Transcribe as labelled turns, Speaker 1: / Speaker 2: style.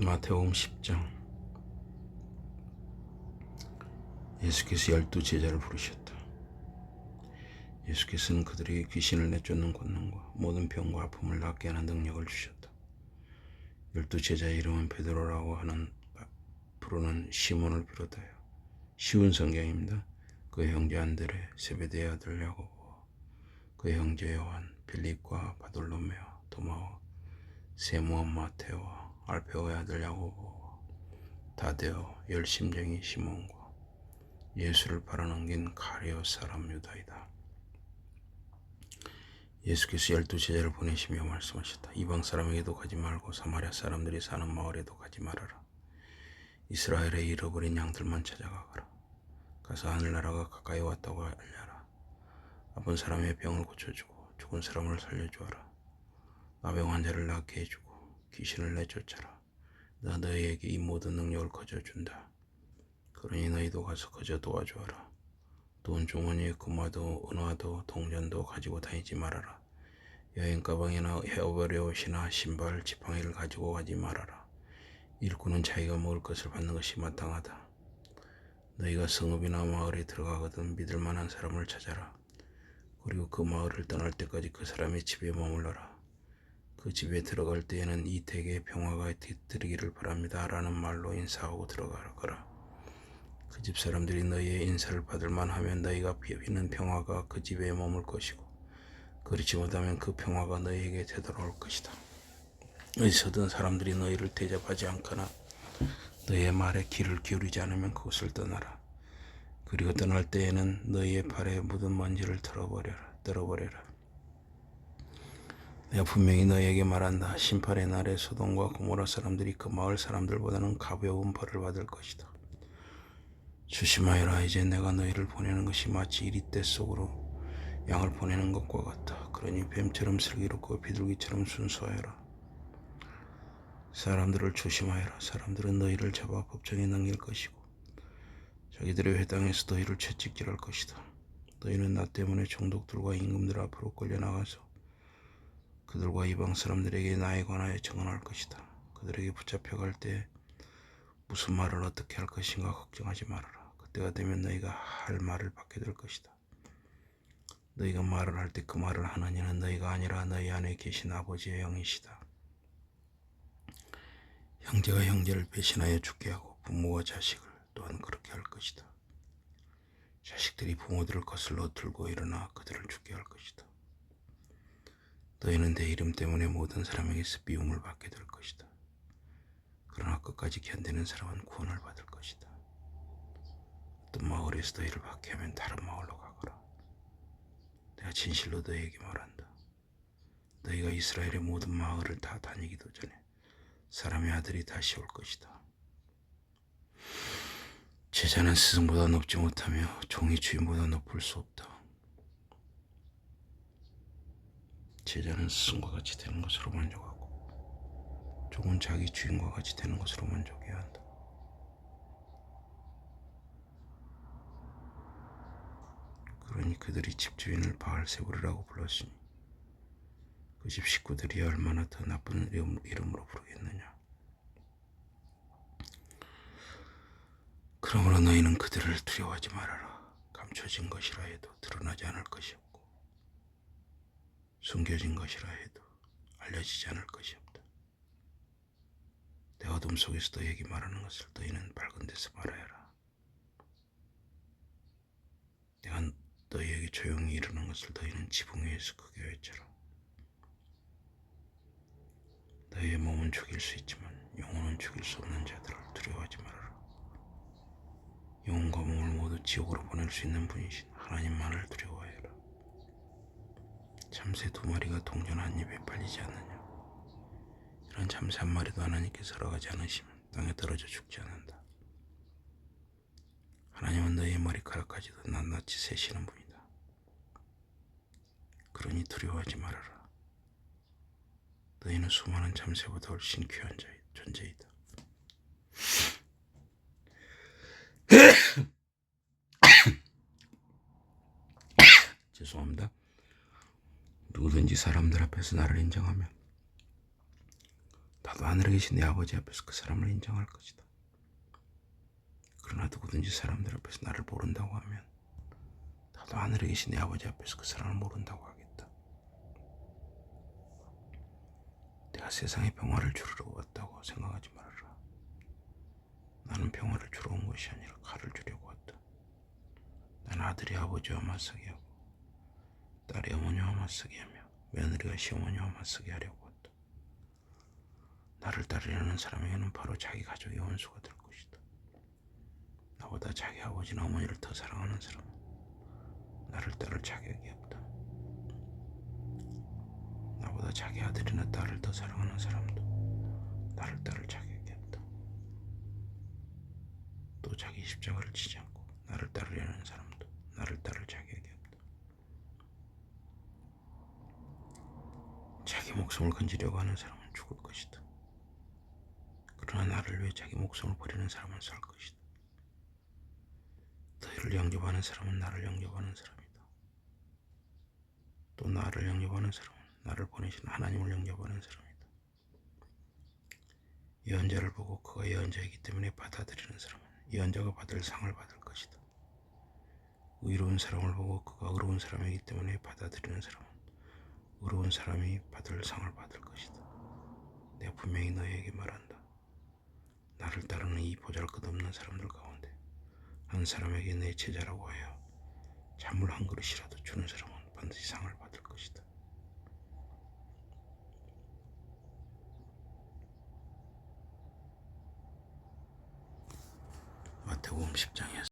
Speaker 1: 마태복음 10장. 예수께서 12제자를 부르셨다. 예수께서는 그들에게 귀신을 내쫓는 권능과 모든 병과 아픔을 낫게 하는 능력을 주셨다. 12제자의 이름은 베드로라고 부르는 시몬을 비롯하여 쉬운 성경입니다. 그의 형제 안드레, 세베대의 아들 야고보, 그의 형제 요한, 빌립과 바돌로메와 도마와 세모와 마테와 알페오의 아들 야고보와 다데오, 열심쟁이 시몬과 예수를 팔아넘긴 가룟 사람 유다이다. 예수께서 12제자를 보내시며 말씀하셨다. 이방 사람에게도 가지 말고 사마리아 사람들이 사는 마을에도 가지 말아라. 이스라엘의 잃어버린 양들만 찾아가거라. 가서 하늘나라가 가까이 왔다고 알려라. 아픈 사람의 병을 고쳐주고 죽은 사람을 살려주어라. 나병 환자를 낫게 해주고 귀신을 내쫓아라. 나 너희에게 이 모든 능력을 거저준다. 그러니 너희도 가서 거저 도와주어라. 돈 주머니에 금화도 은화도 동전도 가지고 다니지 말아라. 여행 가방이나 헤어버리 옷이나 신발, 지팡이를 가지고 가지 말아라. 일꾼은 자기가 먹을 것을 받는 것이 마땅하다. 너희가 성읍이나 마을에 들어가거든 믿을 만한 사람을 찾아라. 그리고 그 마을을 떠날 때까지 그 사람의 집에 머물러라. 그 집에 들어갈 때에는 이 댁에 평화가 깃들기를 바랍니다 라는 말로 인사하고 들어가거라. 그 집 사람들이 너희의 인사를 받을 만하면 너희가 비는 평화가 그 집에 머물 것이고 그렇지 못하면 그 평화가 너희에게 되돌아올 것이다. 어디서든 사람들이 너희를 대접하지 않거나 너희의 말에 귀를 기울이지 않으면 그곳을 떠나라. 그리고 떠날 때에는 너희의 발에 묻은 먼지를 떨어버려라. 내가 분명히 너희에게 말한다. 심판의 날에 소돔과 고모라 사람들이 그 마을 사람들보다는 가벼운 벌을 받을 것이다. 조심하여라. 이제 내가 너희를 보내는 것이 마치 이리떼 속으로 양을 보내는 것과 같다. 그러니 뱀처럼 슬기롭고 비둘기처럼 순수하여라. 사람들을 조심하여라. 사람들은 너희를 잡아 법정에 넘길 것이고 자기들의 회당에서 너희를 채찍질할 것이다. 너희는 나 때문에 총독들과 임금들 앞으로 끌려나가서 그들과 이방 사람들에게 나에 관하여 증언할 것이다. 그들에게 붙잡혀갈 때 무슨 말을 어떻게 할 것인가 걱정하지 말아라. 그때가 되면 너희가 할 말을 받게 될 것이다. 너희가 말을 할 때 그 말을 하는 이는 너희가 아니라 너희 안에 계신 아버지의 영이시다. 형제가 형제를 배신하여 죽게 하고 부모가 자식을 또한 그렇게 할 것이다. 자식들이 부모들을 거슬러 들고 일어나 그들을 죽게 할 것이다. 너희는 내 이름 때문에 모든 사람에게서 미움을 받게 될 것이다. 그러나 끝까지 견디는 사람은 구원을 받을 것이다. 어떤 마을에서 너희를 박해하면 다른 마을로 가거라. 내가 진실로 너희에게 말한다. 너희가 이스라엘의 모든 마을을 다 다니기도 전에 사람의 아들이 다시 올 것이다. 제자는 스승보다 높지 못하며 종이 주인보다 높을 수 없다. 제자는 스승과 같이 되는 것으로 만족하고 종은 자기 주인과 같이 되는 것으로 만족해야 한다. 그러니 그들이 집주인을 바알세불이라고 불렀으니 그 집 식구들이 얼마나 더 나쁜 이름으로 부르겠느냐. 그러므로 너희는 그들을 두려워하지 말아라. 감춰진 것이라 해도 드러나지 않을 것이 없고 숨겨진 것이라 해도 알려지지 않을 것이 없다. 내 어둠 속에서 너희에게 말하는 것을 너희는 밝은 데서 말하여라. 내가 너희에게 조용히 이르는 것을 너희는 지붕 위에서 크게 외쳐라. 너희의 몸은 죽일 수 있지만 영혼은 죽일 수 없는 자들을 두려워하지 말아라. 영혼과 몸을 모두 지옥으로 보낼 수 있는 분이신 하나님만을 두려워하여라. 참새 2마리가 동전 한 입에 팔리지 않느냐. 이런 참새 한 마리도 하나님께서 허락하지 않으시면 땅에 떨어져 죽지 않는다. 하나님은 너희의 머리카락까지도 낱낱이 세시는 분이다. 그러니 두려워하지 말아라. 너희는 수많은 참새보다 훨씬 귀한 존재이다. 죄송합니다. 누구든지 사람들 앞에서 나를 인정하면 나도 하늘에 계신 내 아버지 앞에서 그 사람을 인정할 것이다. 그러나 누구든지 사람들 앞에서 나를 모른다고 하면 나도 하늘에 계신 내 아버지 앞에서 그 사람을 모른다고 하겠다. 내가 세상에 평화를 주려고 왔다고 생각하지 말아라. 나는 평화를 주러 온 것이 아니라 칼을 주려고 왔다. 나는 아들이 아버지와 맞서게 하고 딸이 어머니와 맞서게 하며 며느리가 시어머니와 맞서게 하려고 왔다. 나를 따르려는 사람에게는 바로 자기 가족의 원수가 될 것이다. 나보다 자기 아버지나 어머니를 더 사랑하는 사람은 나를 따를 자격이 없다. 나보다 자기 아들이나 딸을 더 사랑하는 사람도 나를 따를 자격이 없다. 또 자기 십자가를 지지 않고 나를 따르려는 사람도 나를 따를 자격이 없다. 자기 목숨을 건지려고 하는 사람은 죽을 것이다. 그러나 나를 위해 자기 목숨을 버리는 사람은 살 것이다. 너희를 영접하는 사람은 나를 영접하는 사람이다. 또 나를 영접하는 사람은 나를 보내신 하나님을 영접하는 사람이다. 예언자를 보고 그가 예언자이기 때문에 받아들이는 사람은 예언자가 받을 상을 받을 것이다. 의로운 사람을 보고 그가 의로운 사람이기 때문에 받아들이는 사람은 의로운 사람이 받을 상을 받을 것이다. 내가 분명히 너희에게 말한다. 나를 따르는 이 보잘것없는 사람들 가운데 한 사람에게 내 제자라고 하여 잔물 한 그릇이라도 주는 사람은 반드시 상을 받을 것이다. 마태복음 10장에서